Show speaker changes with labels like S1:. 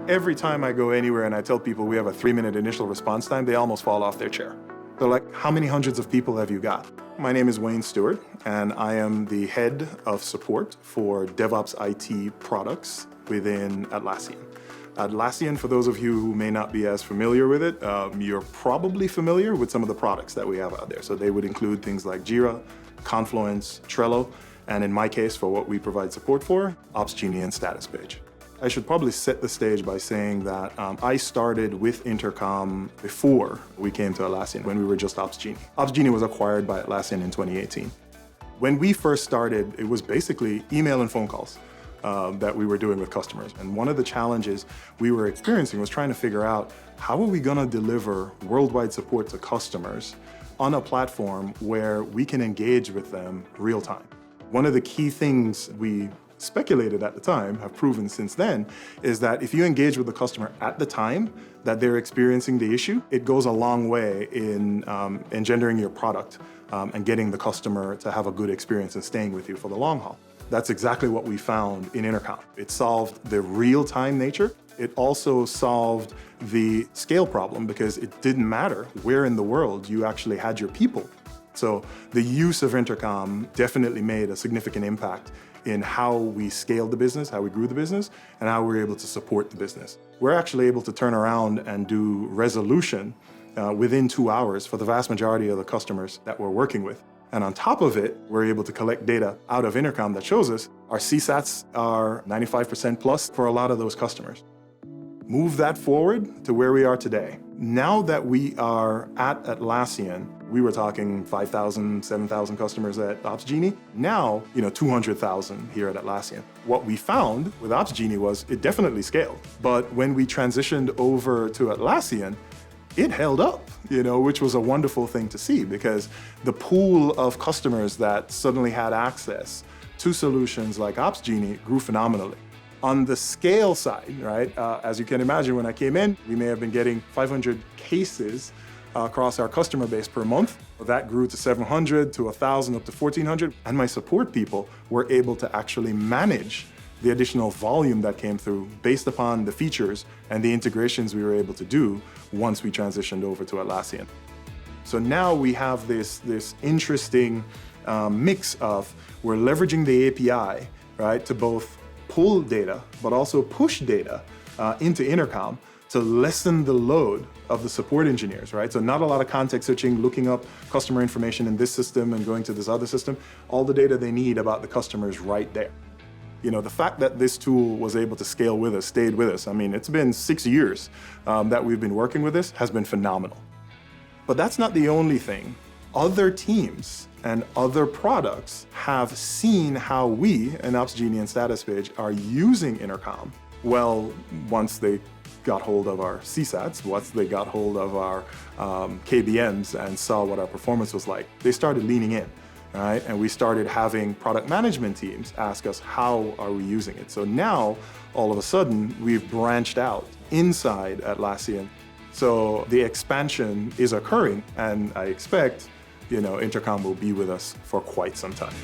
S1: Every time I go anywhere and I tell people we have a 3-minute initial response time, they almost fall off their chair. They're like, how many hundreds of people have you got? My name is Wayne Stewart, and I am the head of support for DevOps IT products within Atlassian. Atlassian, for those of you who may not be as familiar with it, you're probably familiar with some of the products that we have out there. So they would include things like Jira, Confluence, Trello, and in my case, for what we provide support for, Opsgenie and Statuspage. I should probably set the stage by saying that I started with Intercom before we came to Atlassian, when we were just Opsgenie. Opsgenie was acquired by Atlassian in 2018. When we first started, it was basically email and phone calls that we were doing with customers. And one of the challenges we were experiencing was trying to figure out how are we going to deliver worldwide support to customers on a platform where we can engage with them real time. One of the key things we speculated at the time, have proven since then, is that if you engage with the customer at the time that they're experiencing the issue, it goes a long way in engendering your product and getting the customer to have a good experience and staying with you for the long haul. That's exactly what we found in Intercom. It solved the real-time nature. It also solved the scale problem because it didn't matter where in the world you actually had your people. So the use of Intercom definitely made a significant impact in how we scaled the business, how we grew the business, and how we were able to support the business. We're actually able to turn around and do resolution within 2 hours for the vast majority of the customers that we're working with. And on top of it, we're able to collect data out of Intercom that shows us our CSATs are 95% plus for a lot of those customers. Move that forward to where we are today. Now that we are at Atlassian, we were talking 5,000, 7,000 customers at Opsgenie. Now, 200,000 here at Atlassian. What we found with Opsgenie was it definitely scaled. But when we transitioned over to Atlassian, it held up, which was a wonderful thing to see because the pool of customers that suddenly had access to solutions like Opsgenie grew phenomenally. On the scale side, right, as you can imagine, when I came in, we may have been getting 500 cases across our customer base per month. That grew to 700, to 1,000, up to 1,400. And my support people were able to actually manage the additional volume that came through based upon the features and the integrations we were able to do once we transitioned over to Atlassian. So now we have this interesting mix of we're leveraging the API, right, to both pull data, but also push data into Intercom to lessen the load of the support engineers, right? So not a lot of context switching, looking up customer information in this system and going to this other system. All the data they need about the customer is right there. The fact that this tool was able to scale with us, stayed with us, it's been 6 years that we've been working with this, has been phenomenal. But that's not the only thing. Other teams and other products have seen how we, in Opsgenie and Statuspage, are using Intercom. Well, once they got hold of our CSATs, once they got hold of our KBMs and saw what our performance was like, they started leaning in. Right? And we started having product management teams ask us, how are we using it? So now, all of a sudden, we've branched out inside Atlassian. So the expansion is occurring, and I expect, Intercom will be with us for quite some time.